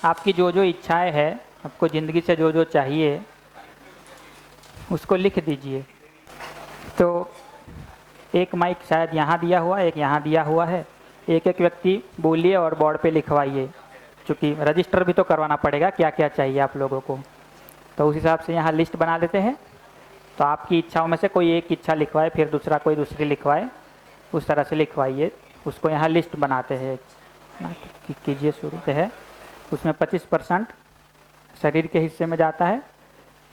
आपकी जो जो इच्छाएं है, आपको ज़िंदगी से जो जो चाहिए उसको लिख दीजिए। तो एक माइक शायद यहाँ दिया हुआ है, एक यहाँ दिया हुआ है, एक एक व्यक्ति बोलिए और बोर्ड पे लिखवाइए, क्योंकि रजिस्टर भी तो करवाना पड़ेगा क्या क्या चाहिए आप लोगों को। तो उस हिसाब से यहाँ लिस्ट बना लेते हैं। तो आपकी इच्छाओं में से कोई एक इच्छा लिखवाए, फिर दूसरा कोई दूसरी लिखवाए, उस तरह से लिखवाइए। उसको यहाँ लिस्ट बनाते हैं, कीजिए शुरू से है। उसमें 25% शरीर के हिस्से में जाता है,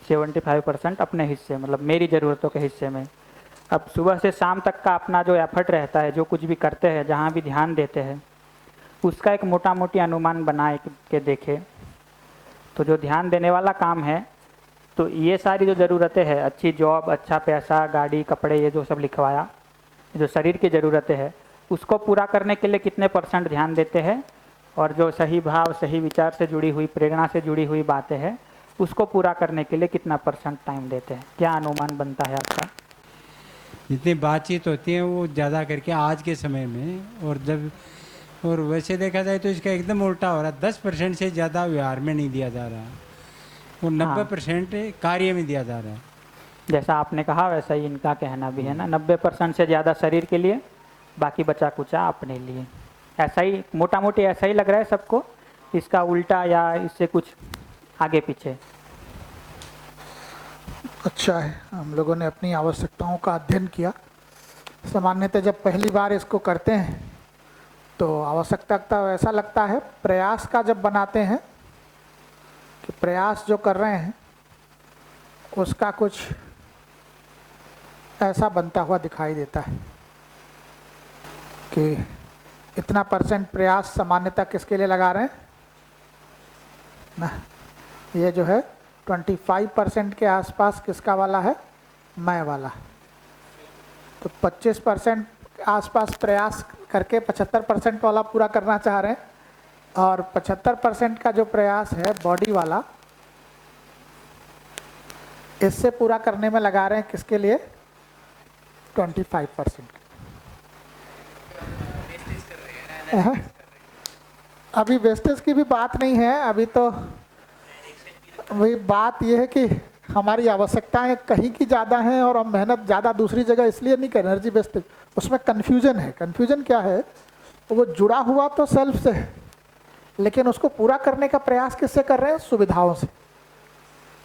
75% अपने हिस्से, मतलब मेरी ज़रूरतों के हिस्से में। अब सुबह से शाम तक का अपना जो एफर्ट रहता है, जो कुछ भी करते हैं, जहाँ भी ध्यान देते हैं, उसका एक मोटा मोटी अनुमान बना के देखें। तो जो ध्यान देने वाला काम है, तो ये सारी जो ज़रूरतें हैं, अच्छी जॉब, अच्छा पैसा, गाड़ी, कपड़े, ये जो सब लिखवाया, जो शरीर की ज़रूरतें हैं, उसको पूरा करने के लिए कितने % ध्यान देते हैं, और जो सही भाव, सही विचार से जुड़ी हुई, प्रेरणा से जुड़ी हुई बातें हैं, उसको पूरा करने के लिए कितना % टाइम देते हैं। क्या अनुमान बनता है आपका? जितनी बातचीत होती है वो ज़्यादा करके आज के समय में, और वैसे देखा जाए तो इसका एकदम उल्टा हो रहा है। 10% से ज़्यादा व्यवहार में नहीं दिया जा रहा, वो 90% कार्य में दिया जा रहा है। जैसा आपने कहा वैसा ही इनका कहना भी है ना, 90% से ज़्यादा शरीर के लिए, बाकी बचा कुचा अपने लिए। ऐसा ही मोटा मोटी ऐसा ही लग रहा है सबको, इसका उल्टा या इससे कुछ आगे पीछे? अच्छा है, हम लोगों ने अपनी आवश्यकताओं का अध्ययन किया। सामान्यतः जब पहली बार इसको करते हैं तो आवश्यकता तो ऐसा लगता है, प्रयास का जब बनाते हैं कि प्रयास जो कर रहे हैं उसका कुछ ऐसा बनता हुआ दिखाई देता है कि इतना % प्रयास सामान्यतः किसके लिए लगा रहे हैं ना, ये जो है 25% के आसपास किसका वाला है, मैं वाला। तो 25% आसपास प्रयास करके 75% वाला पूरा करना चाह रहे हैं, और 75% का जो प्रयास है बॉडी वाला, इससे पूरा करने में लगा रहे हैं किसके लिए, 25%। अभी वेस्टेज की भी बात नहीं है, अभी तो वही बात यह है कि हमारी आवश्यकताएं कहीं की ज़्यादा हैं और हम मेहनत ज़्यादा दूसरी जगह इसलिए नहीं कर, एनर्जी वेस्टेज। उसमें कन्फ्यूजन है। कन्फ्यूजन क्या है, वो जुड़ा हुआ तो सेल्फ से है, लेकिन उसको पूरा करने का प्रयास किससे कर रहे हैं, सुविधाओं से।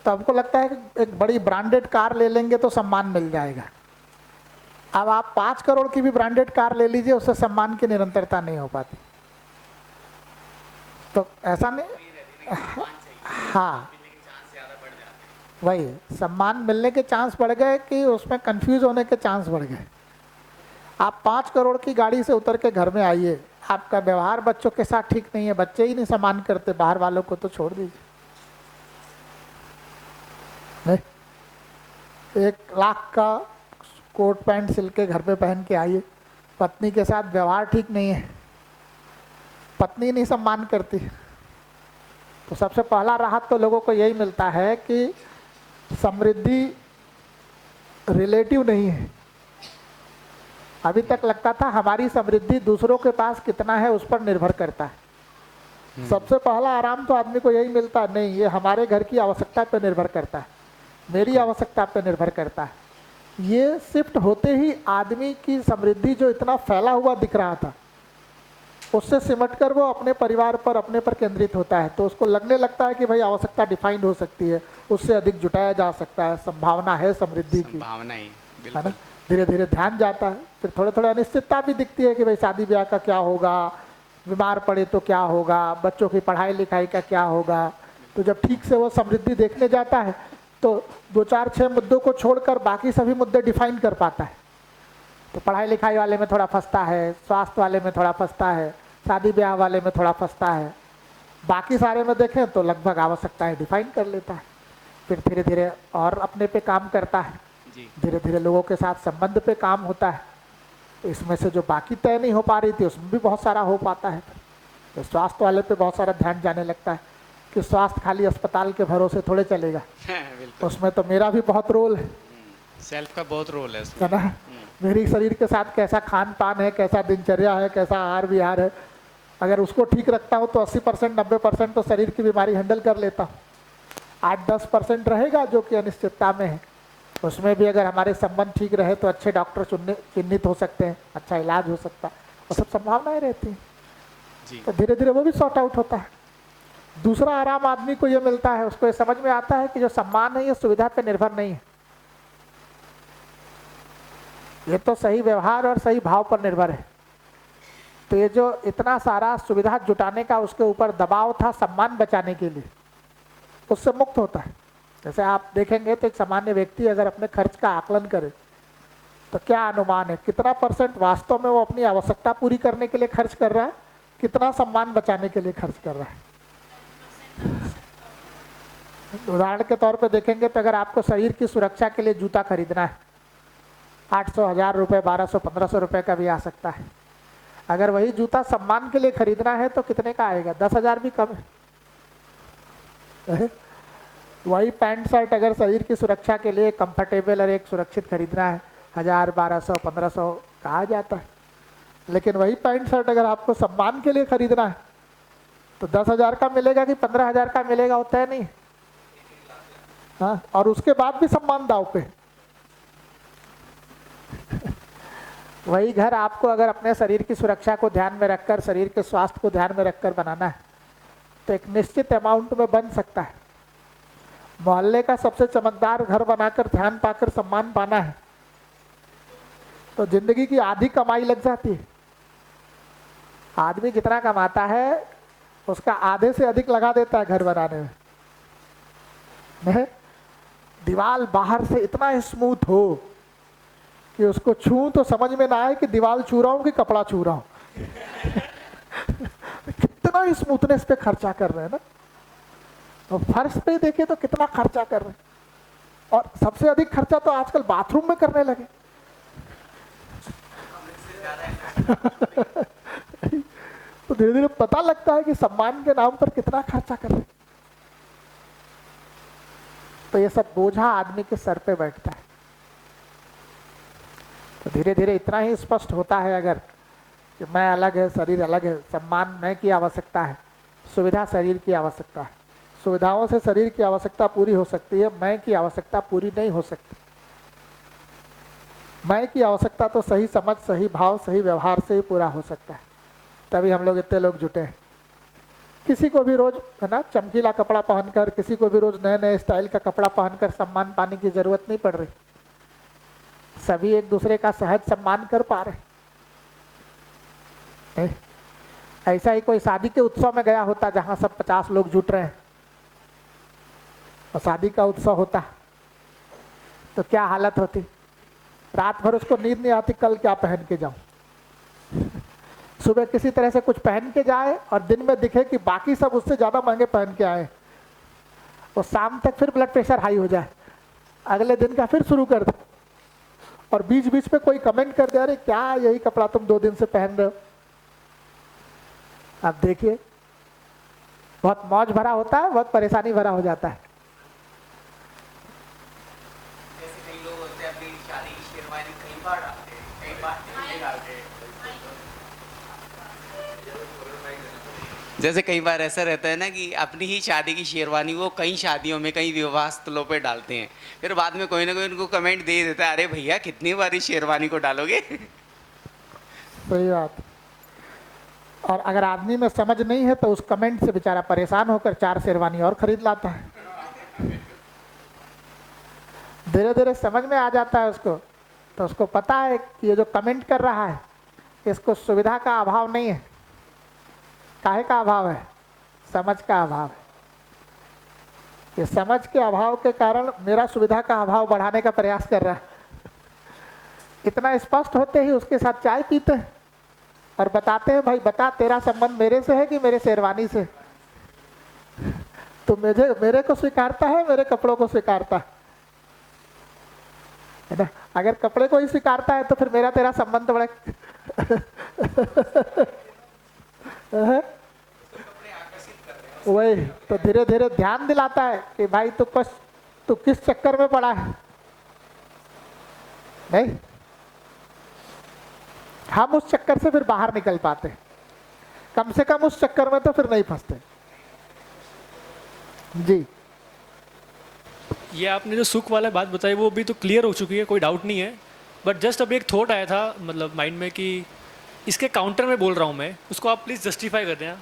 तो हमको लगता है कि एक बड़ी ब्रांडेड कार ले लेंगे तो सम्मान मिल जाएगा। अब आप 5 करोड़ की भी ब्रांडेड कार ले लीजिए, उससे सम्मान की निरंतरता नहीं हो पाती। तो ऐसा नहीं, हाँ वही, सम्मान मिलने के चांस बढ़ गए कि उसमें कंफ्यूज होने के चांस बढ़ गए। आप 5 करोड़ की गाड़ी से उतर के घर में आइए, आपका व्यवहार बच्चों के साथ ठीक नहीं है, बच्चे ही नहीं सम्मान करते, बाहर वालों को तो छोड़ दीजिए। नहीं, 1 लाख का कोट पैंट सिल के घर पे पहन के आइए, पत्नी के साथ व्यवहार ठीक नहीं है, पत्नी नहीं सम्मान करती। तो सबसे पहला राहत तो लोगों को यही मिलता है कि समृद्धि रिलेटिव नहीं है। अभी तक लगता था हमारी समृद्धि दूसरों के पास कितना है उस पर निर्भर करता है। सबसे पहला आराम तो आदमी को यही मिलता है, नहीं ये हमारे घर की आवश्यकता पर निर्भर करता है, मेरी आवश्यकता पर निर्भर करता है। ये शिफ्ट होते ही आदमी की समृद्धि जो इतना फैला हुआ दिख रहा था, उससे सिमटकर वो अपने परिवार पर, अपने पर केंद्रित होता है। तो उसको लगने लगता है कि भाई आवश्यकता डिफाइंड हो सकती है, उससे अधिक जुटाया जा सकता है, संभावना है समृद्धि की, भावना ही है ना। धीरे धीरे ध्यान जाता है, फिर थोड़े थोड़े अनिश्चितता भी दिखती है कि भाई शादी ब्याह का क्या होगा, बीमार पड़े तो क्या होगा, बच्चों की पढ़ाई लिखाई का क्या होगा। तो जब ठीक से वो समृद्धि देखने जाता है तो 2 4 6 मुद्दों को छोड़कर बाकी सभी मुद्दे डिफाइन कर पाता है। तो पढ़ाई लिखाई वाले में थोड़ा फंसता है, स्वास्थ्य वाले में थोड़ा फंसता है, शादी ब्याह वाले में थोड़ा फंसता है, बाकी सारे में देखें तो लगभग आवश्यकताएं डिफाइन कर लेता है। फिर धीरे धीरे और अपने पे काम करता है, धीरे धीरे लोगों के साथ संबंध पे काम होता है। तो इसमें से जो बाकी तय नहीं हो पा रही थी उसमें भी बहुत सारा हो पाता है। तो स्वास्थ्य वाले पे बहुत सारा ध्यान जाने लगता है कि स्वास्थ्य खाली अस्पताल के भरोसे थोड़े चलेगा, उसमें तो मेरा भी बहुत रोल है, सेल्फ का बहुत रोल है है ना। मेरी शरीर के साथ कैसा खान पान है, कैसा दिनचर्या है, कैसा आहार विहार है, अगर उसको ठीक रखता हूँ तो 80% 90% तो शरीर की बीमारी हैंडल कर लेता हूँ। 8-10% रहेगा जो कि अनिश्चितता में है, उसमें भी अगर हमारे संबंध ठीक रहे तो अच्छे डॉक्टर चिन्हित हो सकते हैं, अच्छा इलाज हो सकता है, वो सब संभावनाएं रहती हैं। जी। तो धीरे धीरे वो भी सॉर्ट आउट होता है। दूसरा आराम आदमी को ये मिलता है, उसको ये समझ में आता है कि जो सम्मान है ये सुविधा पे निर्भर नहीं है, ये तो सही व्यवहार और सही भाव पर निर्भर है। तो ये जो इतना सारा सुविधा जुटाने का उसके ऊपर दबाव था सम्मान बचाने के लिए, उससे मुक्त होता है। जैसे आप देखेंगे तो एक सामान्य व्यक्ति अगर अपने खर्च का आकलन करे तो क्या अनुमान है कितना % वास्तव में वो अपनी आवश्यकता पूरी करने के लिए खर्च कर रहा है, कितना सम्मान बचाने के लिए खर्च कर रहा है। उदाहरण के तौर पे देखेंगे तो अगर आपको शरीर की सुरक्षा के लिए जूता खरीदना है, 800 1000 रुपये 1200 1500 रुपये का भी आ सकता है। अगर वही जूता सम्मान के लिए खरीदना है तो कितने का आएगा? 10,000 भी कम है। वही पैंट शर्ट अगर शरीर की सुरक्षा के लिए कंफर्टेबल और एक सुरक्षित खरीदना है 1000 1200 1500 कहा जाता है। लेकिन वही पैंट शर्ट अगर आपको सम्मान के लिए खरीदना है तो 10,000 का मिलेगा कि 15,000 का मिलेगा, होता है नहीं। हाँ, और उसके बाद भी सम्मान दाव पे। वही घर आपको अगर अपने शरीर की सुरक्षा को ध्यान में रखकर, शरीर के स्वास्थ्य को ध्यान में रखकर बनाना है तो एक निश्चित अमाउंट में बन सकता है। मोहल्ले का सबसे चमकदार घर बनाकर ध्यान पाकर सम्मान पाना है तो जिंदगी की आधी कमाई लग जाती है। आदमी जितना कमाता है उसका आधे से अधिक लगा देता है घर बनाने में। नहीं? दीवार बाहर से इतना स्मूथ हो कि उसको छू तो समझ में ना आए कि दीवार छू रहा हूं कि कपड़ा छू रहा हूं। कितना स्मूथनेस पे खर्चा कर रहे हैं ना। और फर्श पे देखे तो कितना खर्चा कर रहे हैं, और सबसे अधिक खर्चा तो आजकल बाथरूम में करने लगे। तो धीरे धीरे पता लगता है कि सम्मान के नाम पर कितना खर्चा कर रहे हैं। तो ये सब बोझा आदमी के सर पे बैठता है। तो धीरे धीरे इतना ही स्पष्ट होता है अगर कि मैं अलग है, शरीर अलग है, सम्मान मैं की आवश्यकता है, सुविधा शरीर की आवश्यकता है। सुविधाओं से शरीर की आवश्यकता पूरी हो सकती है, मैं की आवश्यकता पूरी नहीं हो सकती। मैं की आवश्यकता तो सही समझ, सही भाव, सही व्यवहार से ही पूरा हो सकता है। तभी हम लोग इतने लोग जुटे हैं। किसी को भी रोज है ना चमकीला कपड़ा पहनकर, किसी को भी रोज नए नए स्टाइल का कपड़ा पहनकर सम्मान पाने की जरूरत नहीं पड़ रही। सभी एक दूसरे का सहज सम्मान कर पा रहे। ऐसा ही कोई शादी के उत्सव में गया होता जहां सब 50 लोग जुट रहे हैं और शादी का उत्सव होता तो क्या हालत होती। रात भर उसको नींद नहीं आती कल क्या पहन के जाऊं। सुबह किसी तरह से कुछ पहन के जाए और दिन में दिखे कि बाकी सब उससे ज्यादा महंगे पहन के आए, और शाम तक फिर ब्लड प्रेशर हाई हो जाए, अगले दिन का फिर शुरू कर दे, और बीच बीच में कोई कमेंट कर दे अरे क्या यही कपड़ा तुम 2 दिन से पहन रहे हो। आप देखिए बहुत मौज भरा होता है, बहुत परेशानी भरा हो जाता है। जैसे कई लोग होते हैं अपनी शादी की शेरवानी कई बार डालते हैं, कई बार नहीं डालते हैं। जैसे कई बार ऐसा रहता है ना कि अपनी ही शादी की शेरवानी वो कई शादियों में कई विवाह स्थलों पे डालते हैं, फिर बाद में कोई ना कोई उनको कमेंट दे देता है अरे भैया कितनी बार इस शेरवानी को डालोगे। सही बात। और अगर आदमी में समझ नहीं है तो उस कमेंट से बेचारा परेशान होकर 4 शेरवानी और खरीद लाता है। धीरे धीरे समझ में आ जाता है उसको, तो उसको पता है कि ये जो कमेंट कर रहा है इसको सुविधा का अभाव नहीं है। काहे का अभाव है? समझ का अभाव है। ये समझ के अभाव के कारण मेरा सुविधा का अभाव बढ़ाने का प्रयास कर रहा है। इतना स्पष्ट होते ही उसके साथ चाय पीते हैं और बताते हैं भाई बता तेरा संबंध मेरे से है कि मेरे शेरवानी से? तो मेरे को स्वीकारता है, मेरे कपड़ों को स्वीकारता है ना? अगर कपड़े को ही स्वीकारता है तो फिर मेरा तेरा संबंध बड़े वही तो धीरे धीरे ध्यान दिलाता है कि भाई तू किस चक्कर में पड़ा है। नहीं, हम उस चक्कर से फिर बाहर निकल पाते। कम से कम उस चक्कर में तो फिर नहीं फंसते। जी ये आपने जो सुख वाला बात बताई वो अभी तो क्लियर हो चुकी है, कोई डाउट नहीं है। बट जस्ट अभी एक थॉट आया था मतलब माइंड में कि इसके काउंटर में बोल रहा हूँ मैं, उसको आप प्लीज़ जस्टिफाई कर दें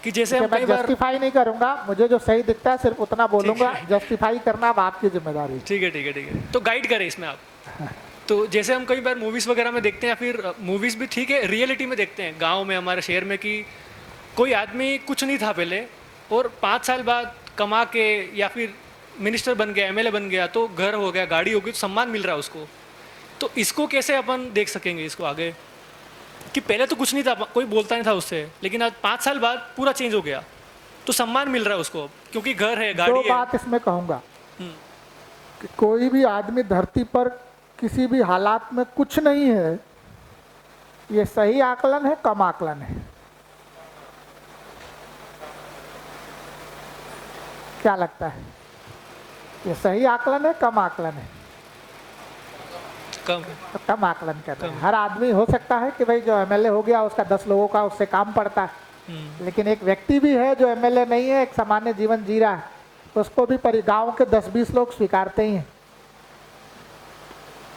कि जैसे हम मैं कई बार। जस्टिफाई नहीं करूंगा, मुझे जो सही दिखता है सिर्फ उतना बोलूंगा, जस्टिफाई करना अब आपकी जिम्मेदारी है। ठीक है ठीक है ठीक है, तो गाइड करें इसमें आप। तो जैसे हम कई बार मूवीज़ वगैरह में देखते हैं, या फिर मूवीज़ भी ठीक है, रियलिटी में देखते हैं गाँव में हमारे शहर में कि कोई आदमी कुछ नहीं था पहले और 5 साल बाद कमा के या फिर मिनिस्टर बन गया, एमएलए बन गया, तो घर हो गया, गाड़ी हो गई, तो सम्मान मिल रहा है उसको। तो इसको कैसे अपन देख सकेंगे इसको आगे कि पहले तो कुछ नहीं था, कोई बोलता नहीं था उससे, लेकिन आज 5 साल बाद पूरा चेंज हो गया, तो सम्मान मिल रहा है उसको क्योंकि घर है, गाड़ी दो है। बात इसमें कहूंगा कि कोई भी आदमी धरती पर किसी भी हालात में कुछ नहीं है, ये सही आकलन है, कम आकलन है? क्या लगता है, ये सही आकलन है, कम आकलन है? कम तो कम आकलन कर रहे हैं। हर आदमी हो सकता है कि भाई जो एमएलए हो गया उसका 10 लोगों का उससे काम पड़ता है, लेकिन एक व्यक्ति भी है जो एमएलए नहीं है, एक सामान्य जीवन जी रहा है, उसको भी गांव के 10-20 लोग स्वीकारते ही हैं।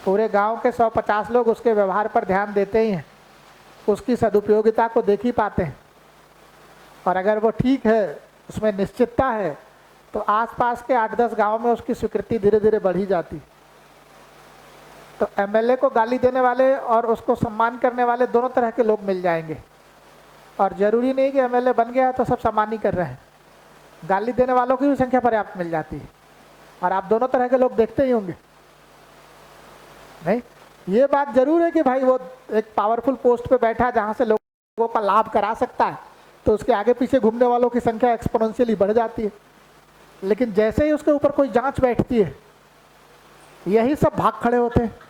पूरे गांव के 100-50 लोग उसके व्यवहार पर ध्यान देते ही हैं, उसकी सदुपयोगिता को देख ही पाते हैं। और अगर वो ठीक है, उसमें निश्चितता है, तो आसपास के 8-10 गांव में उसकी स्वीकृति धीरे धीरे बढ़ी जाती। तो एमएलए को गाली देने वाले और उसको सम्मान करने वाले दोनों तरह के लोग मिल जाएंगे, और जरूरी नहीं कि एमएलए बन गया तो सब सम्मान ही कर रहे हैं। गाली देने वालों की भी संख्या पर्याप्त मिल जाती है, और आप दोनों तरह के लोग देखते ही होंगे। नहीं, ये बात जरूर है कि भाई वो एक पावरफुल पोस्ट पे बैठा जहाँ से लोगों का लाभ करा सकता है, तो उसके आगे पीछे घूमने वालों की संख्या एक्सपोनेंशियली बढ़ जाती है। लेकिन जैसे ही उसके ऊपर कोई जांच बैठती है, यही सब भाग खड़े होते हैं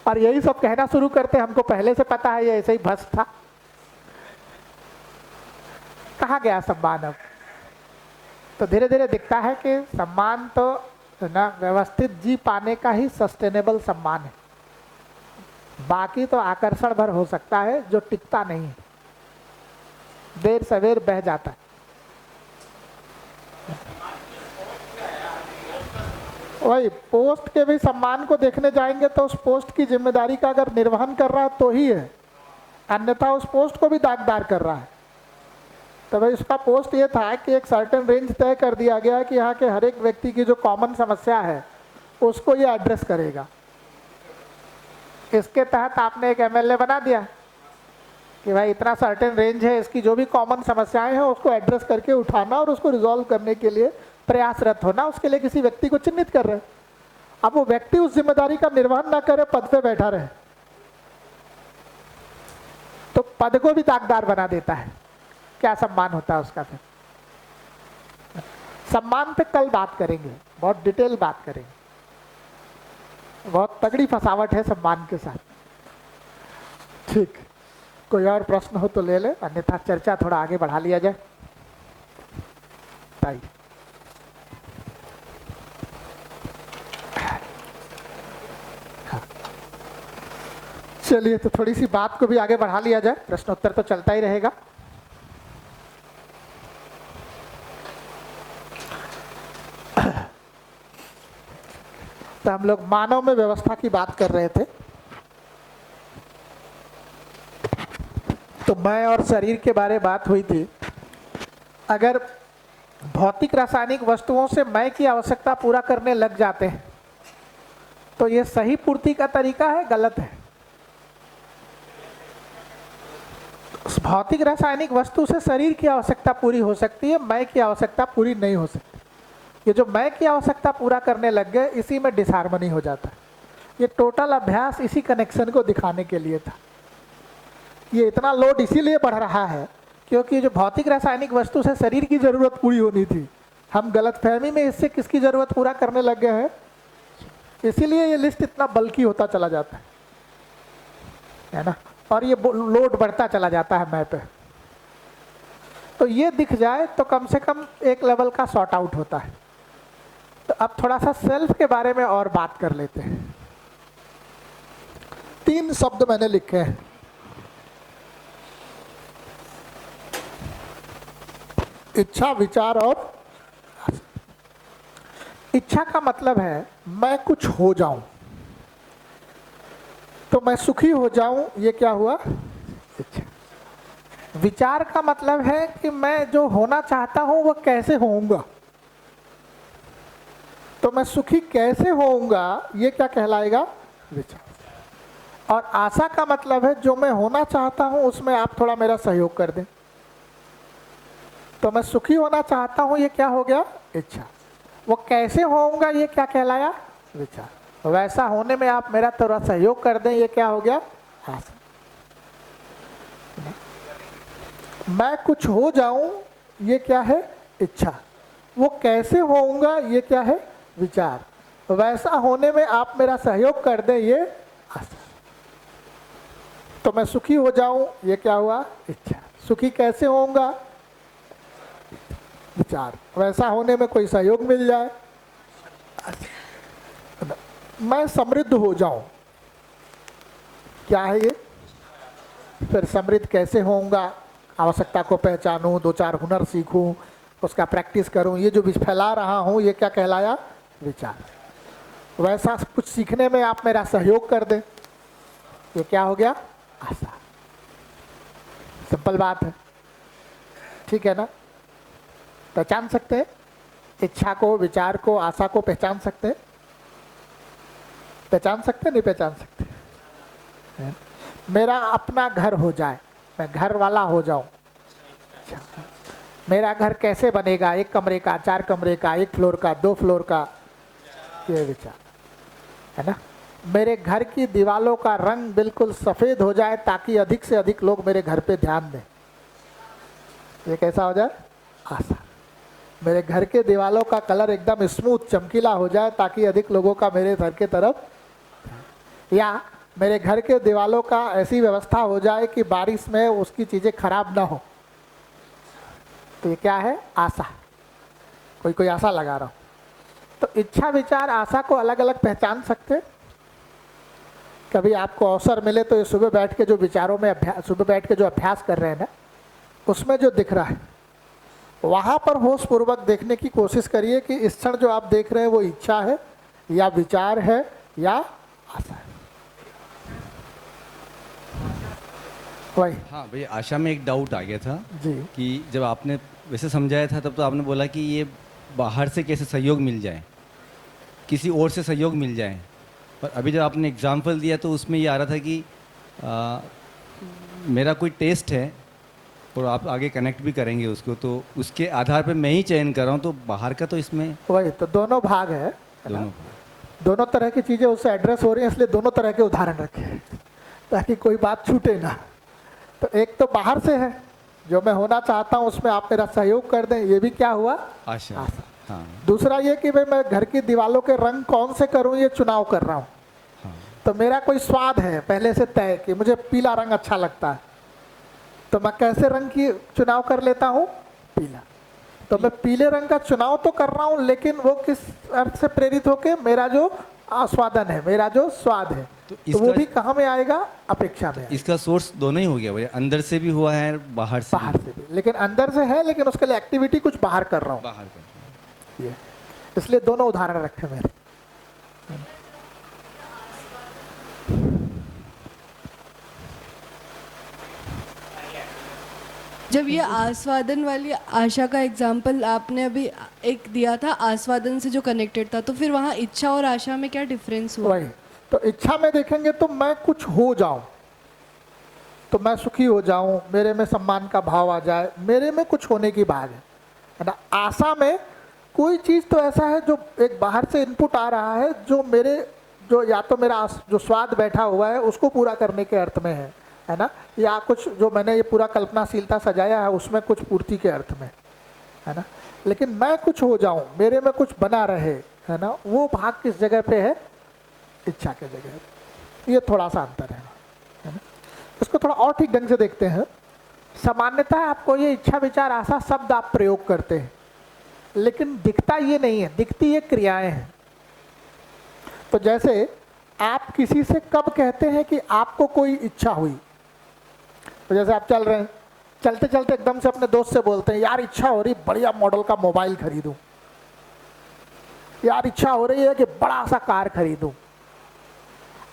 और यही सब कहना शुरू करते हैं, हमको पहले से पता है, ये ऐसे ही भ्रष्ट था। कहाँ गया सम्मान अब? तो धीरे धीरे दिखता है कि सम्मान तो ना व्यवस्थित जी पाने का ही सस्टेनेबल सम्मान है, बाकी तो आकर्षण भर हो सकता है जो टिकता नहीं है, देर सवेर बह जाता है। वही पोस्ट के भी सम्मान को देखने जाएंगे तो उस पोस्ट की जिम्मेदारी का अगर निर्वहन कर रहा है तो ही है, अन्यथा उस पोस्ट को भी दागदार कर रहा है। तो भाई उसका पोस्ट ये था कि एक सर्टेन रेंज तय कर दिया गया कि यहाँ के हर एक व्यक्ति की जो कॉमन समस्या है उसको ये एड्रेस करेगा। इसके तहत आपने एक एमएलए बना दिया कि भाई इतना सर्टेन रेंज है, इसकी जो भी कॉमन समस्याएं हैं उसको एड्रेस करके उठाना और उसको रिजॉल्व करने के लिए प्रयासरत होना, उसके लिए किसी व्यक्ति को चिन्हित कर रहे हैं। अब वो व्यक्ति उस जिम्मेदारी का निर्वहन ना करे, पद पे बैठा रहे, तो पद को भी दागदार बना देता है। क्या सम्मान होता है उसका? फिर सम्मान पे कल बात करेंगे, बहुत डिटेल बात करेंगे, बहुत तगड़ी फसावट है सम्मान के साथ। ठीक, कोई और प्रश्न हो तो ले ले, अन्यथा चर्चा थोड़ा आगे बढ़ा लिया जाए। ताई चलिए, तो थोड़ी सी बात को भी आगे बढ़ा लिया जाए, प्रश्नोत्तर तो चलता ही रहेगा। तो हम लोग मानव में व्यवस्था की बात कर रहे थे। तो मैं और शरीर के बारे बात हुई थी। अगर भौतिक रासायनिक वस्तुओं से मैं की आवश्यकता पूरा करने लग जाते हैं तो ये सही पूर्ति का तरीका है, गलत है? उस भौतिक रासायनिक वस्तु से शरीर की आवश्यकता पूरी हो सकती है, मैं की आवश्यकता पूरी नहीं हो सकती। ये जो मैं की आवश्यकता पूरा करने लग गए, इसी में डिसहार्मनी हो जाता है। ये टोटल अभ्यास इसी कनेक्शन को दिखाने के लिए था। ये इतना लोड इसीलिए बढ़ रहा है क्योंकि जो भौतिक रासायनिक वस्तु से शरीर की जरूरत पूरी होनी थी, हम गलतफहमी में इससे किसकी जरूरत पूरा करने लग गए हैं, इसीलिए ये लिस्ट इतना बल्कि होता चला जाता है ना, और ये लोड बढ़ता चला जाता है मैं पे। तो ये दिख जाए तो कम से कम एक लेवल का सॉर्ट आउट होता है। तो अब थोड़ा सा सेल्फ के बारे में और बात कर लेते हैं। 3 शब्द मैंने लिखे हैं, इच्छा, विचार और आशा। इच्छा का मतलब है मैं कुछ हो जाऊं, तो मैं सुखी हो जाऊं, ये क्या हुआ? इच्छा। विचार का मतलब है कि मैं जो होना चाहता हूं वो कैसे होऊंगा, तो मैं सुखी कैसे होऊंगा, ये क्या कहलाएगा? विचार। और आशा का मतलब है जो मैं होना चाहता हूं उसमें आप थोड़ा मेरा सहयोग कर दें, तो मैं सुखी होना चाहता हूं, ये क्या हो गया? इच्छा। वो कैसे होऊंगा, ये क्या कहलाया? विचार। वैसा होने में आप मेरा थोड़ा सहयोग कर दें, ये क्या हो गया? आशा। मैं कुछ हो जाऊं, ये क्या है? इच्छा। वो कैसे होऊंगा, ये क्या है? विचार। वैसा होने में आप मेरा सहयोग कर दें, ये आशा। तो मैं सुखी हो जाऊं, ये क्या हुआ? इच्छा। सुखी कैसे होऊंगा? विचार। वैसा होने में कोई सहयोग मिल जाए। मैं समृद्ध हो जाऊं, क्या है ये? फिर समृद्ध कैसे होऊंगा? आवश्यकता को पहचानूं, 2-4 हुनर सीखूं, उसका प्रैक्टिस करूं, ये जो भी फैला रहा हूं, ये क्या कहलाया? विचार। वैसा कुछ सीखने में आप मेरा सहयोग कर दें, ये क्या हो गया? आशा। सिंपल बात है, ठीक है ना? पहचान सकते हैं इच्छा को, विचार को, आशा को पहचान सकते हैं? पहचान सकते नहीं पहचान सकते? मेरा अपना घर हो जाए, मैं घर वाला हो जाऊं। मेरा घर कैसे बनेगा? 1 कमरे का, 4 कमरे का, 1 फ्लोर का, 2 फ्लोर का, ये विचार है ना? मेरे घर की दीवालों का रंग बिल्कुल सफेद हो जाए ताकि अधिक से अधिक लोग मेरे घर पे ध्यान दें, ये कैसा हो जाए? आशा। मेरे घर के दीवालों का कलर एकदम स्मूथ चमकीला हो जाए ताकि अधिक लोगों का मेरे घर के तरफ, या मेरे घर के दीवालों का ऐसी व्यवस्था हो जाए कि बारिश में उसकी चीज़ें खराब ना हो, तो ये क्या है? आशा। कोई आशा लगा रहा हूँ। तो इच्छा, विचार, आशा को अलग अलग पहचान सकते हैं। कभी आपको अवसर मिले तो ये सुबह बैठ के जो विचारों में सुबह बैठ के जो अभ्यास कर रहे हैं ना, उसमें जो दिख रहा है वहाँ पर होश पूर्वक देखने की कोशिश करिए कि इस क्षण जो आप देख रहे हैं वो इच्छा है या विचार है या आशा है। वही। हाँ भैया, आशा में एक डाउट आ गया था जी। कि जब आपने वैसे समझाया था तब तो आपने बोला कि ये बाहर से कैसे सहयोग मिल जाए, किसी और से सहयोग मिल जाए, पर अभी जब आपने एग्जाम्पल दिया तो उसमें ये आ रहा था कि मेरा कोई टेस्ट है और आप आगे कनेक्ट भी करेंगे उसको, तो उसके आधार पे मैं ही चयन कर रहा हूँ, तो बाहर का तो इसमें वही तो दोनों भाग है ना? दोनों तरह की चीज़ें उससे एड्रेस हो रही हैं, इसलिए दोनों तरह के उदाहरण रखे ताकि कोई बात छूटे ना। तो एक तो बाहर से है, जो मैं होना चाहता हूँ उसमें आप मेरा सहयोग कर दें, ये भी क्या हुआ? आशा। हाँ। दूसरा ये कि भाई मैं घर की दीवालों के रंग कौन से करूँ, ये चुनाव कर रहा हूँ। हाँ। तो मेरा कोई स्वाद है पहले से तय कि मुझे पीला रंग अच्छा लगता है, तो मैं कैसे रंग की चुनाव कर लेता हूँ? पीला। तो मैं पीले रंग का चुनाव तो कर रहा हूँ, लेकिन वो किस अर्थ से प्रेरित होके? मेरा जो आस्वादन है, मेरा जो स्वाद है, तो वो भी कहाँ में आएगा? अपेक्षा में। इसका सोर्स दोनों ही हो गया भैया, अंदर से भी हुआ है, बाहर से भी। लेकिन अंदर से है, लेकिन उसके लिए एक्टिविटी कुछ बाहर कर रहा हूँ, बाहर कर। ये इसलिए दोनों उदाहरण रखे मेरे। जब ये आस्वादन वाली आशा का एग्जाम्पल आपने अभी एक दिया था, आस्वादन से जो कनेक्टेड था, तो फिर वहाँ इच्छा और आशा में क्या डिफरेंस हुआ? वही तो इच्छा में देखेंगे तो मैं कुछ हो जाऊं, तो मैं सुखी हो जाऊं, मेरे में सम्मान का भाव आ जाए, मेरे में कुछ होने की बात है ना? आशा में कोई चीज़ तो ऐसा है जो एक बाहर से इनपुट आ रहा है, जो मेरे जो या तो मेरा जो स्वाद बैठा हुआ है उसको पूरा करने के अर्थ में है ना? या कुछ जो मैंने ये पूरा कल्पनाशीलता सजाया है उसमें कुछ पूर्ति के अर्थ में है ना? लेकिन मैं कुछ हो जाऊं, मेरे में कुछ बना रहे, है ना? वो भाग किस जगह पे है? इच्छा के जगह। ये थोड़ा सा अंतर है ना? इसको थोड़ा और ठीक ढंग से देखते हैं। सामान्यतः आपको ये इच्छा, विचार, आशा शब्द आप प्रयोग करते हैं, लेकिन दिखता ये नहीं है, दिखती ये क्रियाएं हैं। तो जैसे आप किसी से कब कहते हैं कि आपको कोई इच्छा हुई? तो जैसे आप चल रहे हैं, चलते चलते एकदम से अपने दोस्त से बोलते हैं यार इच्छा हो रही बढ़िया मॉडल का मोबाइल खरीदूं, यार इच्छा हो रही है कि बड़ा सा कार खरीदूं।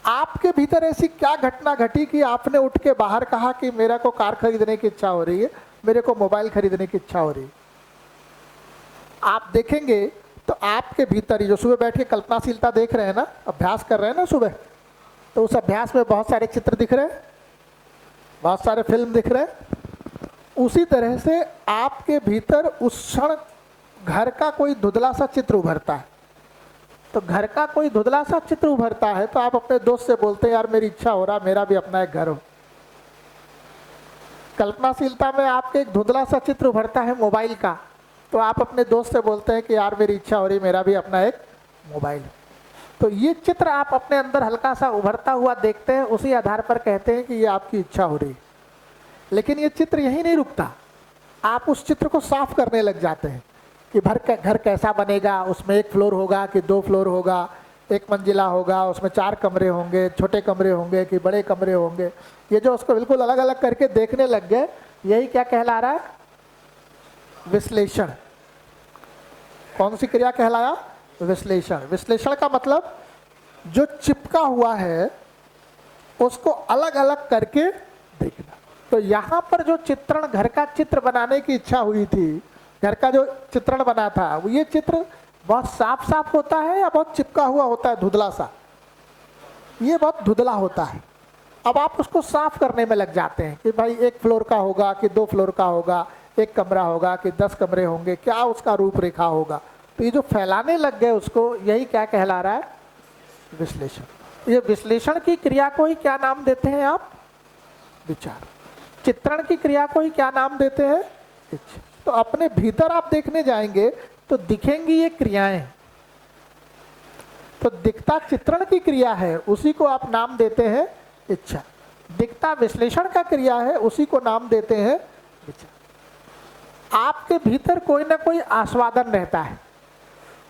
आपके भीतर ऐसी क्या घटना घटी कि आपने उठ के बाहर कहा कि मेरे को कार खरीदने की इच्छा हो रही है, मेरे को मोबाइल खरीदने की इच्छा हो रही है? आप देखेंगे तो आपके भीतर ही जो सुबह बैठ के कल्पनाशीलता देख रहे हैं ना, अभ्यास कर रहे हैं ना सुबह, तो उस अभ्यास में बहुत सारे चित्र दिख रहे हैं, बहुत सारे फिल्म दिख रहे हैं। उसी तरह से आपके भीतर उस क्षण घर का कोई धुंधला सा चित्र उभरता है। तो घर का कोई धुंधला सा चित्र उभरता है तो आप अपने दोस्त से बोलते हैं यार मेरी इच्छा हो रहा मेरा भी अपना एक घर हो। कल्पनाशीलता में आपके एक धुंधला सा चित्र उभरता है मोबाइल का, तो आप अपने दोस्त से बोलते हैं कि यार मेरी इच्छा हो रही मेरा भी अपना एक मोबाइल। तो ये चित्र आप अपने अंदर हल्का सा उभरता हुआ देखते हैं, उसी आधार पर कहते हैं कि ये आपकी इच्छा हो रही है। लेकिन ये चित्र यहीं नहीं रुकता, आप उस चित्र को साफ करने लग जाते हैं कि घर कैसा बनेगा, उसमें 1 फ्लोर होगा कि 2 फ्लोर होगा, 1 मंजिला होगा, उसमें 4 कमरे होंगे, छोटे कमरे होंगे कि बड़े कमरे होंगे। ये जो उसको बिल्कुल अलग अलग करके देखने लग गए, यही क्या कहला रहा है? विश्लेषण। कौन सी क्रिया कहलाया? विश्लेषण। विश्लेषण का मतलब जो चिपका हुआ है उसको अलग अलग करके देखना। तो यहाँ पर जो चित्रण, घर का चित्र बनाने की इच्छा हुई थी, घर का जो चित्रण बना था, वो ये चित्र बहुत साफ साफ होता है या बहुत चिपका हुआ होता है धुंधला सा? ये बहुत धुंधला होता है। अब आप उसको साफ करने में लग जाते हैं कि भाई 1 फ्लोर का होगा कि 2 फ्लोर का होगा, 1 कमरा होगा कि 10 कमरे होंगे, क्या उसका रूपरेखा होगा। तो ये जो फैलाने लग गए उसको, यही क्या कहला रहा है? विश्लेषण। ये विश्लेषण की क्रिया को ही क्या नाम देते हैं आप? विचार। चित्रण की क्रिया को ही क्या नाम देते हैं? इच्छा। तो अपने भीतर आप देखने जाएंगे तो दिखेंगी ये क्रियाएं। तो दिखता चित्रण की क्रिया है, उसी को आप नाम देते हैं इच्छा। दिखता विश्लेषण का क्रिया है, उसी को नाम देते हैं विचार। आपके भीतर कोई ना कोई आस्वादन रहता है,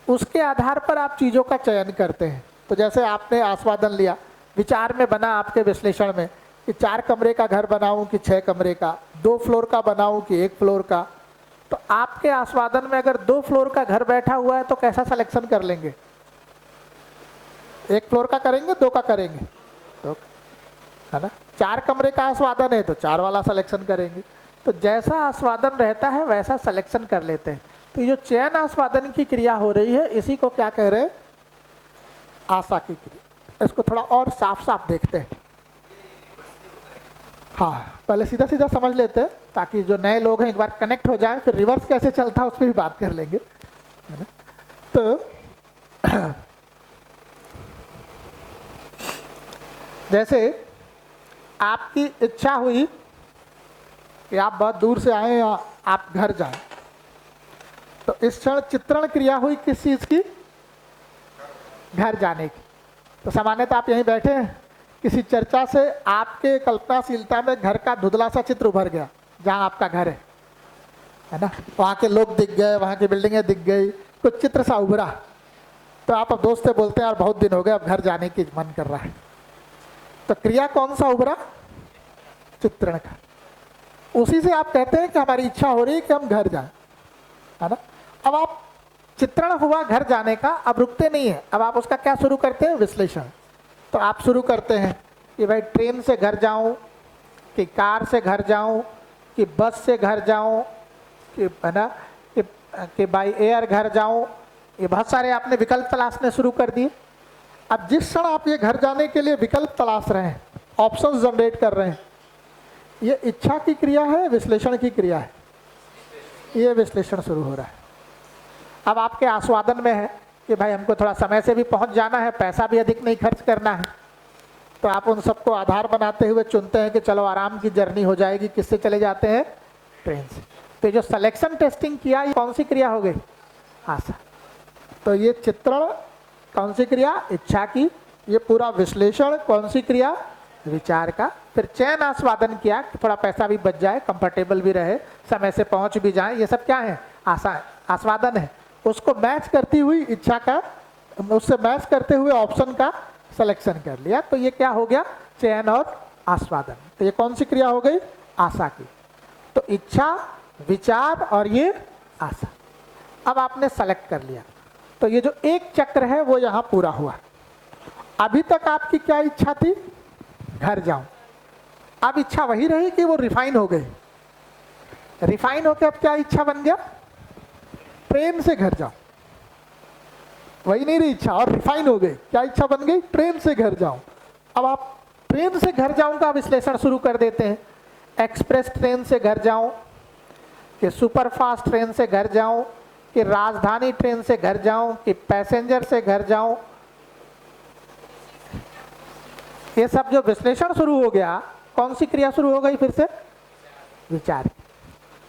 उसके आधार पर आप चीजों का चयन करते हैं। तो जैसे आपने आस्वादन लिया, विचार में बना आपके विश्लेषण में कि 4 कमरे का घर बनाऊं कि 6 कमरे का, 2 फ्लोर का बनाऊं कि 1 फ्लोर का। तो आपके आस्वादन में अगर 2 फ्लोर का घर बैठा हुआ है तो कैसा सिलेक्शन कर लेंगे? 1 फ्लोर का करेंगे, 2 का करेंगे, तो है ना। 4 कमरे का आस्वादन है तो 4 वाला सिलेक्शन करेंगे। तो जैसा आस्वादन रहता है वैसा सिलेक्शन कर लेते हैं। तो ये जो चयन आस्वादन की क्रिया हो रही है, इसी को क्या कह रहे हैं? आशा की क्रिया। इसको थोड़ा और साफ साफ देखते हैं। हाँ, पहले सीधा सीधा समझ लेते हैं ताकि जो नए लोग हैं एक बार कनेक्ट हो जाएं, फिर रिवर्स कैसे चलता है उस पर भी बात कर लेंगे, है ना। तो जैसे आपकी इच्छा हुई कि आप बहुत दूर से आए या आप घर जाएं, तो इस क्षण चित्रण क्रिया हुई किस चीज की? घर जाने की। तो सामान्यतः आप यहीं बैठे हैं, किसी चर्चा से आपके कल्पनाशीलता में घर का धुंधला सा चित्र उभर गया, जहां आपका घर है ना। वहां के लोग दिख गए, वहां की बिल्डिंगें दिख गई, कुछ चित्र सा उभरा। तो आप अब दोस्त से बोलते हैं यार बहुत दिन हो गए, अब घर जाने की मन कर रहा है। तो क्रिया कौन सा उभरा? चित्रण का। उसी से आप कहते हैं कि हमारी इच्छा हो रही है कि हम घर जाएं, है ना। अब आप चित्रण हुआ घर जाने का, अब रुकते नहीं है, अब आप उसका क्या शुरू करते हैं? विश्लेषण। तो आप शुरू करते हैं कि भाई ट्रेन से घर जाऊं कि कार से घर जाऊं कि बस से घर जाऊं कि, है ना, कि बाई एयर घर जाऊं। ये बहुत सारे आपने विकल्प तलाशने शुरू कर दिए। अब जिस क्षण आप ये घर जाने के लिए विकल्प तलाश रहे हैं, ऑप्शंस जनरेट कर रहे हैं, ये इच्छा की क्रिया है, विश्लेषण की क्रिया है? ये विश्लेषण शुरू हो रहा है। अब आपके आस्वादन में है कि भाई हमको थोड़ा समय से भी पहुंच जाना है, पैसा भी अधिक नहीं खर्च करना है। तो आप उन सबको आधार बनाते हुए चुनते हैं कि चलो आराम की जर्नी हो जाएगी। किससे चले जाते हैं? ट्रेन से। तो जो सिलेक्शन टेस्टिंग किया, ये कौन सी क्रिया हो गई? आशा। तो ये चित्रण कौन सी क्रिया? इच्छा की। ये पूरा विश्लेषण कौन सी क्रिया? विचार का। फिर चयन आस्वादन किया कि थोड़ा पैसा भी बच जाए, कंफर्टेबल भी रहे, समय से पहुंच भी जाए। ये सब क्या है? आशा, आस्वादन है। उसको मैच करती हुई इच्छा का, उससे मैच करते हुए ऑप्शन का सिलेक्शन कर लिया। तो ये क्या हो गया? चयन और आस्वादन। तो ये कौन सी क्रिया हो गई? आशा की। तो इच्छा, विचार और ये आशा। अब आपने सेलेक्ट कर लिया, तो ये जो एक चक्र है वो यहाँ पूरा हुआ। अभी तक आपकी क्या इच्छा थी? घर जाऊं। अब इच्छा वही रही कि वो रिफाइन हो गई। रिफाइन होकर अब क्या इच्छा बन गया? ट्रेन से घर जाऊं। वही नहीं रही इच्छा, और रिफाइन हो गई। क्या इच्छा बन गई? ट्रेन से घर जाऊं। अब आप ट्रेन से घर जाऊं का विश्लेषण शुरू कर देते हैं। एक्सप्रेस ट्रेन से घर जाऊं, कि सुपरफास्ट ट्रेन से घर जाऊं, कि राजधानी ट्रेन से घर जाऊं, कि पैसेंजर से घर जाऊं। ये सब जो विश्लेषण शुरू हो गया, कौन सी क्रिया शुरू हो गई? फिर से विचार।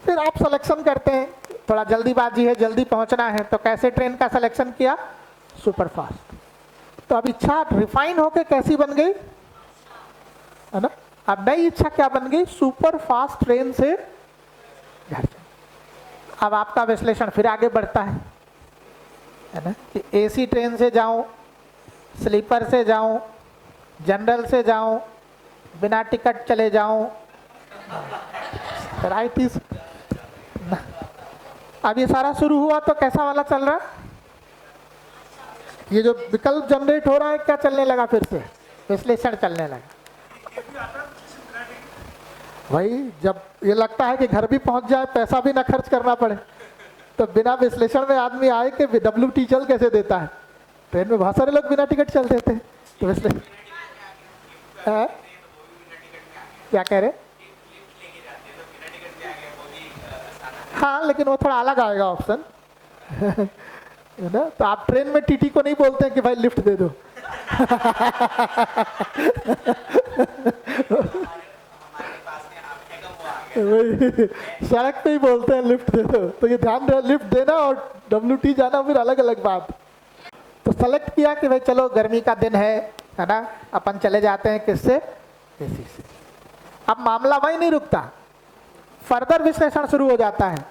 फिर आप सिलेक्शन करते हैं, थोड़ा जल्दीबाजी है, जल्दी पहुंचना है, तो कैसे ट्रेन का सिलेक्शन किया? सुपरफास्ट। तो अब इच्छा रिफाइन होके कैसी बन गई, है ना? अब नई इच्छा क्या बन गई? सुपरफास्ट ट्रेन से घर। अब आपका विश्लेषण फिर आगे बढ़ता है ना, कि एसी ट्रेन से जाऊं, स्लीपर से जाऊं, जनरल से जाऊं, बिना टिकट चले जाऊं, राइट इज। अब ये सारा शुरू हुआ तो कैसा वाला चल रहा है? ये जो विकल्प जनरेट हो रहा है, क्या चलने लगा? फिर से विश्लेषण चलने लगा। वही, जब ये लगता है कि घर भी पहुंच जाए, पैसा भी ना खर्च करना पड़े, तो बिना विश्लेषण में आदमी आए कि WT चल कैसे देता है। ट्रेन में बहुत सारे लोग बिना टिकट चल देते हैं। तो विश्लेषण क्या कह रहे? हाँ, लेकिन वो थोड़ा अलग आएगा ऑप्शन, है ना? तो आप ट्रेन में टीटी को नहीं बोलते हैं कि भाई लिफ्ट दे दो। सड़क पे ही बोलते हैं लिफ्ट दे दो। तो ये ध्यान रहे, लिफ्ट देना और WT जाना फिर अलग अलग बात। तो सेलेक्ट किया कि भाई चलो गर्मी का दिन है ना, अपन चले जाते हैं किससे? एसी से। अब मामला वही नहीं रुकता, फर्दर विश्लेषण शुरू हो जाता है।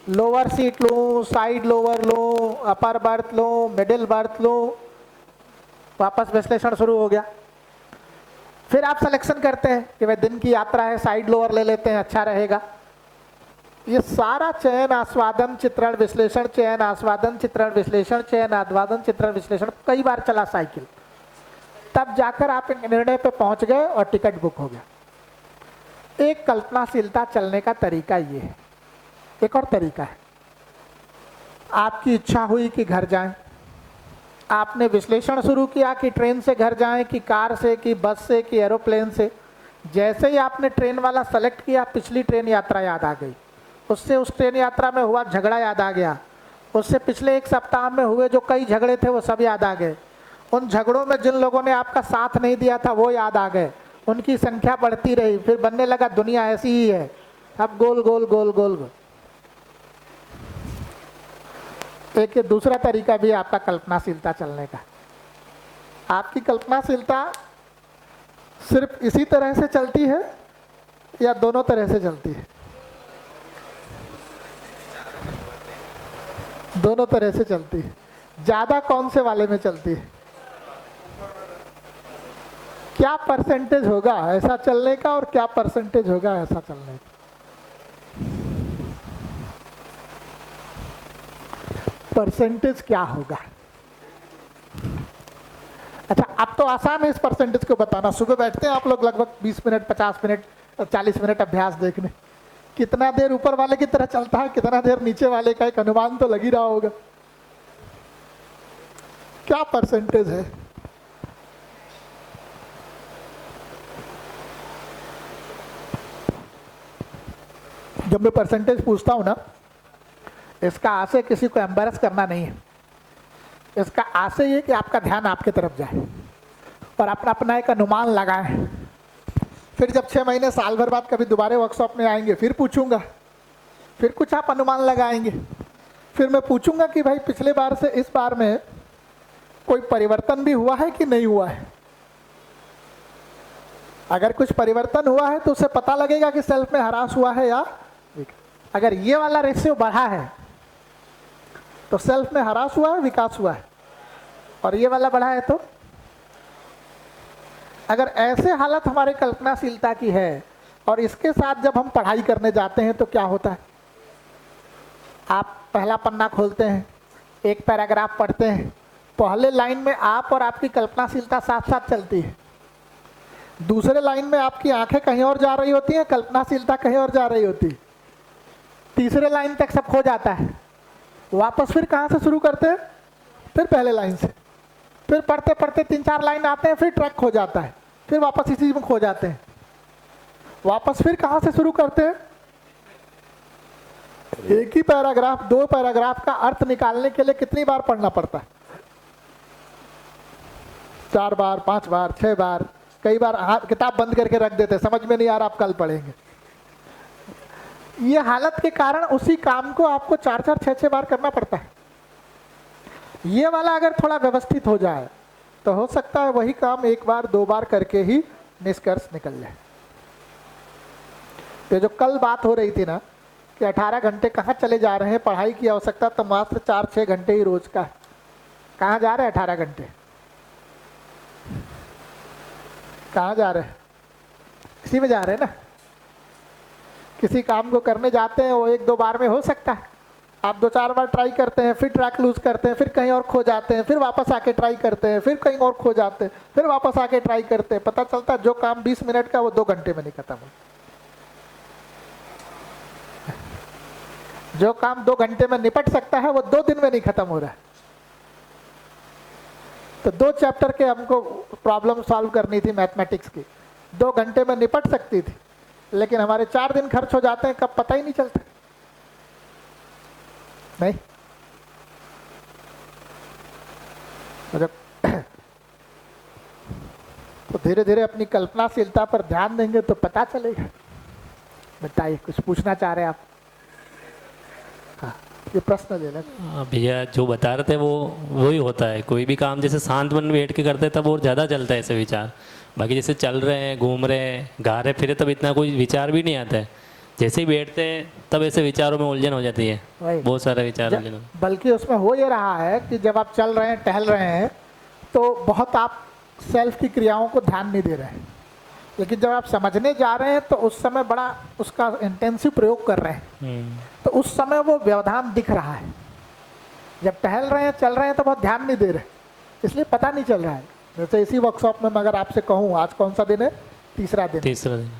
लोअर सीट लो, साइड लोअर लो, अपर बर्थ लो, मिडिल बर्थ लो, वापस विश्लेषण शुरू हो गया। फिर आप सिलेक्शन करते हैं कि भाई दिन की यात्रा है, साइड लोअर ले लेते हैं, अच्छा रहेगा। ये सारा चयन, आस्वादन, चित्रण, विश्लेषण, चयन, आस्वादन, चित्रण, विश्लेषण, चयन, आस्वादन, चित्रण, विश्लेषण कई बार चला साइकिल। तब जाकर आप एक निर्णय पे पहुंच गए और टिकट बुक हो गया। एक कल्पनाशीलता चलने का तरीका ये है। एक और तरीका है, आपकी इच्छा हुई कि घर जाएं, आपने विश्लेषण शुरू किया कि ट्रेन से घर जाएं, कि कार से, कि बस से, कि एरोप्लेन से। जैसे ही आपने ट्रेन वाला सेलेक्ट किया, पिछली ट्रेन यात्रा याद आ गई, उससे उस ट्रेन यात्रा में हुआ झगड़ा याद आ गया, उससे पिछले एक सप्ताह में हुए जो कई झगड़े थे वो सब याद आ गए, उन झगड़ों में जिन लोगों ने आपका साथ नहीं दिया था वो याद आ गए, उनकी संख्या बढ़ती रही, फिर बनने लगा दुनिया ऐसी ही है, अब गोल गोल गोल गोल गोल। एक दूसरा तरीका भी आपका कल्पनाशीलता चलने का। आपकी कल्पनाशीलता सिर्फ इसी तरह से चलती है या दोनों तरह से चलती है? दोनों तरह से चलती है। ज्यादा कौन से वाले में चलती है? क्या परसेंटेज होगा ऐसा चलने का और क्या परसेंटेज होगा ऐसा चलने का? परसेंटेज क्या होगा? अच्छा, अब तो आसान है इस परसेंटेज को बताना। सुबह बैठते हैं आप लोग लगभग 20 मिनट, 50 मिनट, 40 मिनट अभ्यास देखने। कितना देर ऊपर वाले की तरह चलता है, कितना देर नीचे वाले का, एक अनुमान तो लग ही रहा होगा। क्या परसेंटेज है? जब मैं परसेंटेज पूछता हूं ना, इसका आशय किसी को एम्बैरस करना नहीं है। इसका आशय ये कि आपका ध्यान आपके तरफ जाए और अपना एक अनुमान लगाएं। फिर जब 6 महीने, साल भर बाद कभी दोबारा वर्कशॉप में आएंगे, फिर पूछूंगा, फिर कुछ आप अनुमान लगाएंगे, फिर मैं पूछूंगा कि भाई पिछले बार से इस बार में कोई परिवर्तन भी हुआ है कि नहीं हुआ है। अगर कुछ परिवर्तन हुआ है तो उसे पता लगेगा कि सेल्फ में ह्रास हुआ है या अगर ये वाला रेशियो बढ़ा है तो सेल्फ में ह्रास हुआ है, विकास हुआ है, और ये वाला बढ़ा है तो। अगर ऐसे हालत हमारे कल्पनाशीलता की है और इसके साथ जब हम पढ़ाई करने जाते हैं तो क्या होता है, आप पहला पन्ना खोलते हैं, एक पैराग्राफ पढ़ते हैं, पहले लाइन में आप और आपकी कल्पनाशीलता साथ साथ चलती है, दूसरे लाइन में आपकी आंखें कहीं और जा रही होती हैं, कल्पनाशीलता कहीं और जा रही होती है, तीसरे लाइन तक सब खो जाता है, वापस फिर कहाँ से शुरू करते हैं, फिर पहले लाइन से, फिर पढ़ते पढ़ते 3-4 लाइन आते हैं, फिर ट्रैक खो जाता है, फिर वापस इसी में खो जाते हैं, वापस फिर कहाँ से शुरू करते हैं, एक ही पैराग्राफ 2 पैराग्राफ का अर्थ निकालने के लिए कितनी बार पढ़ना पड़ता है, 4 बार 5 बार 6 बार, कई बार किताब बंद करके रख देते, समझ में नहीं आ रहा, आप कल पढ़ेंगे। ये हालत के कारण उसी काम को आपको 4-4 6-6 बार करना पड़ता है। ये वाला अगर थोड़ा व्यवस्थित हो जाए तो हो सकता है वही काम 1 बार 2 बार करके ही निष्कर्ष निकल जाए। तो जो कल बात हो रही थी ना कि 18 घंटे कहाँ चले जा रहे हैं, पढ़ाई की आवश्यकता तो मात्र 4-6 घंटे ही रोज का है, कहाँ जा रहे हैं 18 घंटे, कहाँ जा रहे हैं, इसी में जा रहे हैं ना। किसी काम को करने जाते हैं वो 1-2 बार में हो सकता है, आप 2-4 बार ट्राई करते हैं, फिर ट्रैक लूज करते हैं, फिर कहीं और खो जाते हैं, फिर वापस आके ट्राई करते हैं, फिर कहीं और खो जाते हैं, फिर वापस आके ट्राई करते हैं, पता चलता है जो काम 20 मिनट का वो 2 घंटे में नहीं खत्म हो, जो काम 2 घंटे में निपट सकता है वो 2 दिन में नहीं खत्म हो रहा है। तो 2 चैप्टर के हमको प्रॉब्लम सॉल्व करनी थी मैथमेटिक्स की, 2 घंटे में निपट सकती थी, लेकिन हमारे 4 दिन खर्च हो जाते हैं, कब पता ही नहीं चलता। नहीं तो धीरे धीरे अपनी कल्पनाशीलता पर ध्यान देंगे तो पता चलेगा। बताइए, कुछ पूछना चाह रहे हैं आप? हाँ, ये प्रश्न लेना। भैया जो बता रहे थे वो ही होता है, कोई भी काम जैसे शांत मन बैठ के करते तब और ज़्यादा चलता है ऐसे विचार, बाकी जैसे चल रहे हैं, घूम रहे हैं, गा रहे फिरे तब इतना कोई विचार भी नहीं आता है, जैसे ही बैठते हैं तब ऐसे विचारों में उलझन हो जाती है, बहुत सारे विचार उलझन। बल्कि उसमें हो ये रहा है कि जब आप चल रहे हैं, टहल रहे हैं, तो बहुत आप सेल्फ की क्रियाओं को ध्यान नहीं दे रहे हैं, लेकिन जब आप समझने जा रहे हैं तो उस समय बड़ा उसका इंटेंसिव प्रयोग कर रहे हैं, तो उस समय वो व्यवधान दिख रहा है। जब टहल रहे हैं, चल रहे हैं तो बहुत ध्यान नहीं दे रहे, इसलिए पता नहीं चल रहा है। जैसे इसी वर्कशॉप में अगर आपसे कहूँ आज कौन सा दिन है, तीसरा दिन।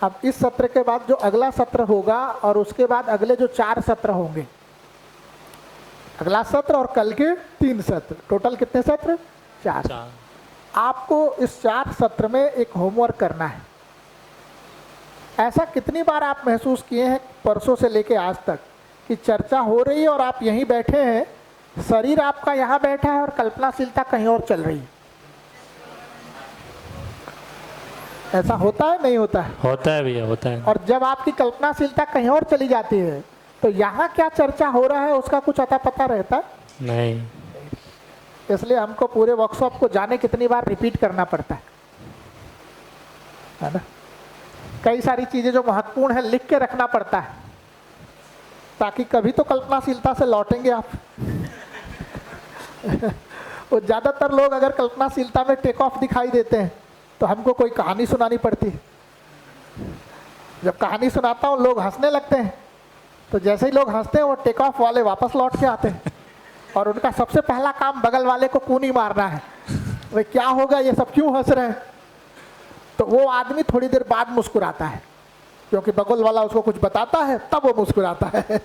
अब इस सत्र के बाद जो अगला सत्र होगा और उसके बाद अगले जो 4 सत्र होंगे, अगला सत्र और कल के 3 सत्र, टोटल कितने सत्र? 4। आपको इस 4 सत्र में एक होमवर्क करना है। ऐसा कितनी बार आप महसूस किए हैं परसों से लेके आज तक कि चर्चा हो रही है और आप यहीं बैठे हैं, शरीर आपका यहाँ बैठा है और कल्पनाशीलता कहीं और चल रही है? ऐसा होता है नहीं होता है? होता है भैया, होता है। और जब आपकी कल्पनाशीलता कहीं और चली जाती है तो यहाँ क्या चर्चा हो रहा है उसका कुछ अता पता रहता है नहीं। इसलिए हमको पूरे वर्कशॉप को जाने कितनी बार रिपीट करना पड़ता है ना। कई सारी चीजें जो महत्वपूर्ण है लिख के रखना पड़ता है, ताकि कभी तो कल्पनाशीलता से लौटेंगे आप। वो ज्यादातर लोग अगर कल्पनाशीलता में टेक ऑफ दिखाई देते हैं तो हमको कोई कहानी सुनानी पड़ती है। जब कहानी सुनाता हूँ लोग हंसने लगते हैं, तो जैसे ही लोग हंसते हैं वो टेक ऑफ वाले वापस लौट के आते हैं और उनका सबसे पहला काम बगल वाले को कूनी मारना है, भाई क्या होगा, ये सब क्यों हंस रहे हैं। तो वो आदमी थोड़ी देर बाद मुस्कुराता है, क्योंकि बगल वाला उसको कुछ बताता है, तब वो मुस्कुराता है।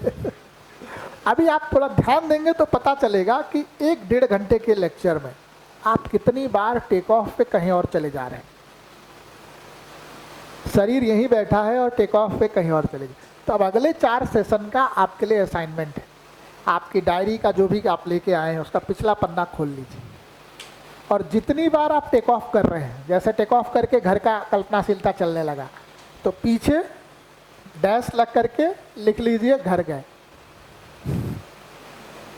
अभी आप थोड़ा ध्यान देंगे तो पता चलेगा कि 1-1.5 घंटे के लेक्चर में आप कितनी बार टेक ऑफ पे कहीं और चले जा रहे हैं। शरीर यहीं बैठा है और टेक ऑफ पे कहीं और चले जाए। तो अब अगले 4 सेशन का आपके लिए असाइनमेंट है, आपकी डायरी का जो भी आप लेके आए हैं उसका पिछला पन्ना खोल लीजिए और जितनी बार आप टेक ऑफ कर रहे हैं, जैसे टेक ऑफ करके घर का कल्पनाशीलता चलने लगा तो पीछे डैश लग करके लिख लीजिए घर गए।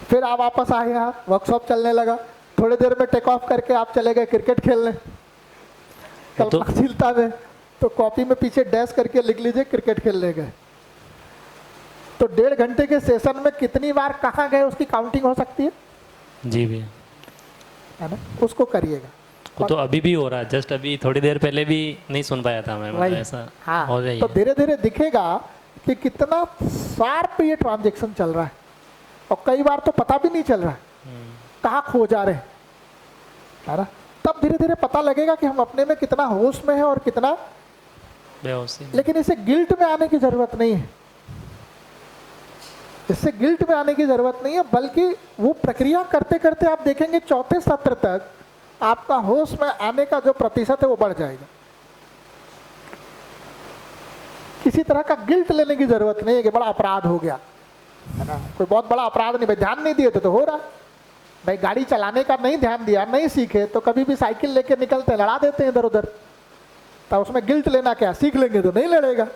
फिर आप वापस आए, यहाँ वर्कशॉप चलने लगा, थोड़ी देर में टेक ऑफ करके आप चले गए क्रिकेट खेलने कल्पनाशीलता में, तो कॉपी में पीछे डैश करके लिख लीजिए क्रिकेट खेलने गए। तो 1.5 घंटे के सेशन में कितनी बार कहाँ गए उसकी काउंटिंग हो सकती है जी भैया, है ना, उसको करिएगा। वो तो अभी भी हो रहा है, जस्ट अभी थोड़ी देर पहले भी नहीं सुन पाया था मैं, मतलब वही। ऐसा हाँ, हो रही तो है। धीरे धीरे दिखेगा कि कितना शार्प ये ट्रांजेक्शन चल रहा है, और कई बार तो पता भी नहीं चल रहा है कहाँ खो जा रहे हैं, है ना। तब धीरे धीरे पता लगेगा कि हम अपने में कितना होश में है और कितना। बेहोशी। लेकिन इसे गिल्ट में आने की जरूरत नहीं है, इससे गिल्ट में आने की जरूरत नहीं है, बल्कि वो प्रक्रिया करते करते आप देखेंगे चौथे सत्र तक आपका होश में आने का जो प्रतिशत है वो बढ़ जाएगा। किसी तरह का गिल्ट लेने की जरूरत नहीं है कि बड़ा अपराध हो गया, है ना। कोई बहुत बड़ा अपराध नहीं, भाई ध्यान नहीं दिए तो हो रहा। भाई गाड़ी चलाने का नहीं ध्यान दिया, नहीं सीखे तो कभी भी साइकिल लेके निकलते लड़ा देते हैं इधर उधर, तो उसमें गिल्ट लेना क्या, सीख लेंगे तो नहीं लड़ेगा।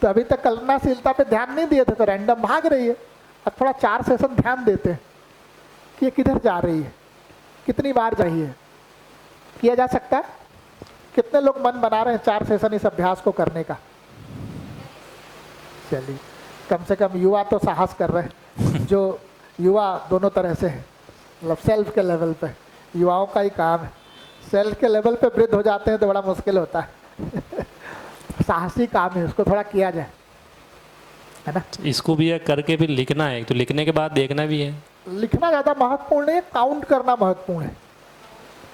तो अभी तक कल्पनाशीलता पे ध्यान नहीं दिए थे तो रैंडम भाग रही है। अब थोड़ा 4 सेशन ध्यान देते हैं कि ये किधर जा रही है, कितनी बार चाहिए, किया जा सकता है। कितने लोग मन बना रहे हैं 4 सेशन इस अभ्यास को करने का? चलिए, कम से कम युवा तो साहस कर रहे हैं। जो युवा दोनों तरह से है, मतलब सेल्फ के लेवल पे युवाओं का ही काम है, सेल्फ के लेवल पे वृद्ध हो जाते हैं तो बड़ा मुश्किल होता है। साहसी काम है, उसको थोड़ा किया जाए, है ना। इसको भी करके फिर लिखना है, तो लिखने के बाद देखना भी है। लिखना ज़्यादा महत्वपूर्ण है, काउंट करना महत्वपूर्ण है।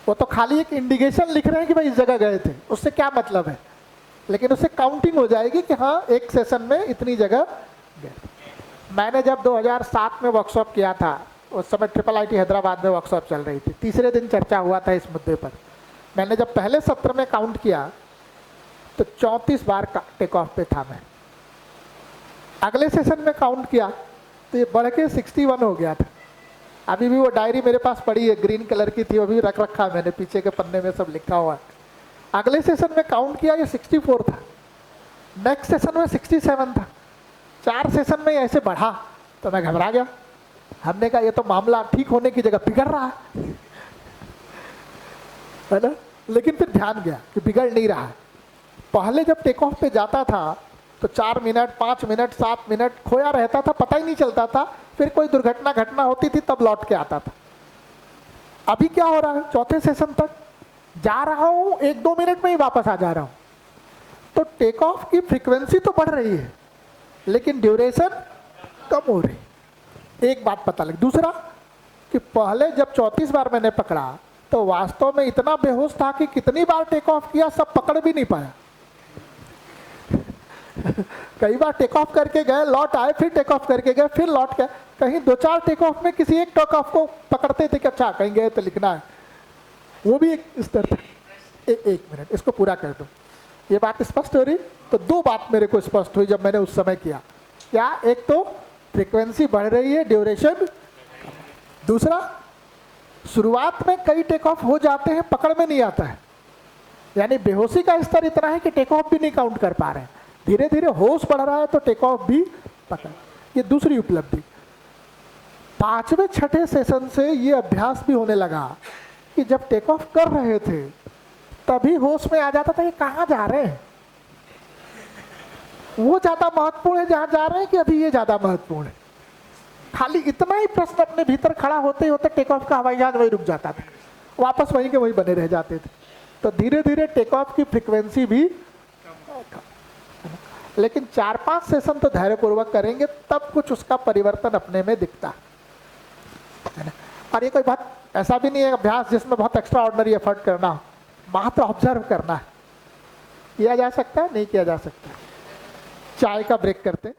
वो तो खाली एक इंडिकेशन लिख रहे हैं कि भाई इस जगह गए थे, उससे क्या मतलब है, लेकिन उससे काउंटिंग हो जाएगी कि हाँ एक सेशन में इतनी जगह गए। मैंने जब 2007 में वर्कशॉप किया था, उस समय IIIT हैदराबाद में वर्कशॉप चल रही थी, तीसरे दिन चर्चा हुआ था इस मुद्दे पर। मैंने जब पहले सत्र में काउंट किया तो 34 बार टेक ऑफ पे था मैं। अगले सेशन में काउंट किया तो ये बढ़ के 61 हो गया था। अभी भी वो डायरी मेरे पास पड़ी है, ग्रीन कलर की थी, वो भी रख रखा है मैंने, पीछे के पन्ने में सब लिखा हुआ है। अगले सेशन में काउंट किया, ये 64 था। नेक्स्ट सेशन में 67 था। 4 सेशन में ऐसे बढ़ा तो मैं घबरा गया। हमने कहा ये तो मामला ठीक होने की जगह बिगड़ रहा है ना। लेकिन फिर ध्यान गया कि बिगड़ नहीं रहा है। पहले जब टेक ऑफ पे जाता था तो 4 मिनट, 5 मिनट, 7 मिनट खोया रहता था, पता ही नहीं चलता था। फिर कोई दुर्घटना घटना होती थी तब लौट के आता था। अभी क्या हो रहा है, चौथे सेशन तक जा रहा हूं, 1-2 मिनट में ही वापस आ जा रहा हूं। तो टेक ऑफ की फ्रीक्वेंसी तो बढ़ रही है लेकिन ड्यूरेशन कम हो रही। एक बात पता लगी। दूसरा कि पहले जब 34 बार मैंने पकड़ा तो वास्तव में इतना बेहोश था कि कितनी बार टेक ऑफ किया सब पकड़ भी नहीं पाया। कई बार टेक ऑफ करके गए, लौट आए, फिर टेक ऑफ करके गए, फिर लौट गए। कहीं 2-4 टेक ऑफ में किसी एक टेक ऑफ को पकड़ते थे कि अच्छा कहीं गए तो लिखना है, वो भी एक स्तर था। एक मिनट, इसको पूरा कर दो। ये बात स्पष्ट हो रही? तो 2 बात मेरे को स्पष्ट हुई जब मैंने उस समय किया। क्या? एक तो फ्रीक्वेंसी बढ़ रही है, ड्यूरेशन। दूसरा, शुरुआत में कई टेक ऑफ हो जाते हैं, पकड़ में नहीं आता है, यानी बेहोशी का स्तर इतना है कि टेक ऑफ भी नहीं काउंट कर पा रहे हैं। धीरे धीरे होश बढ़ रहा है तो टेक ऑफ भी पकड़। ये दूसरी उपलब्धि। 5वें 6ठे सेशन से ये अभ्यास भी होने लगा कि जब टेक ऑफ कर रहे थे तभी होश में आ जाता था ये कहाँ जा रहे हैं। वो ज्यादा महत्वपूर्ण है जहां जा रहे हैं कि अभी ये ज्यादा महत्वपूर्ण है। खाली इतना ही प्रश्न अपने भीतर खड़ा होते ही होते टेक ऑफ का हवाई जहाज वही रुक जाता था, वापस वहीं के वहीं बने रह जाते थे। तो धीरे धीरे टेक ऑफ की फ्रीक्वेंसी भी, लेकिन 4-5 सेशन तो धैर्यपूर्वक करेंगे तब कुछ उसका परिवर्तन अपने में दिखता है ना। और ये कोई बहुत ऐसा भी नहीं है अभ्यास जिसमें बहुत एक्स्ट्रा ऑर्डिनरी एफर्ट करना, मात्र ऑब्जर्व करना है। किया जा सकता है, नहीं किया जा सकता। चाय का ब्रेक करते।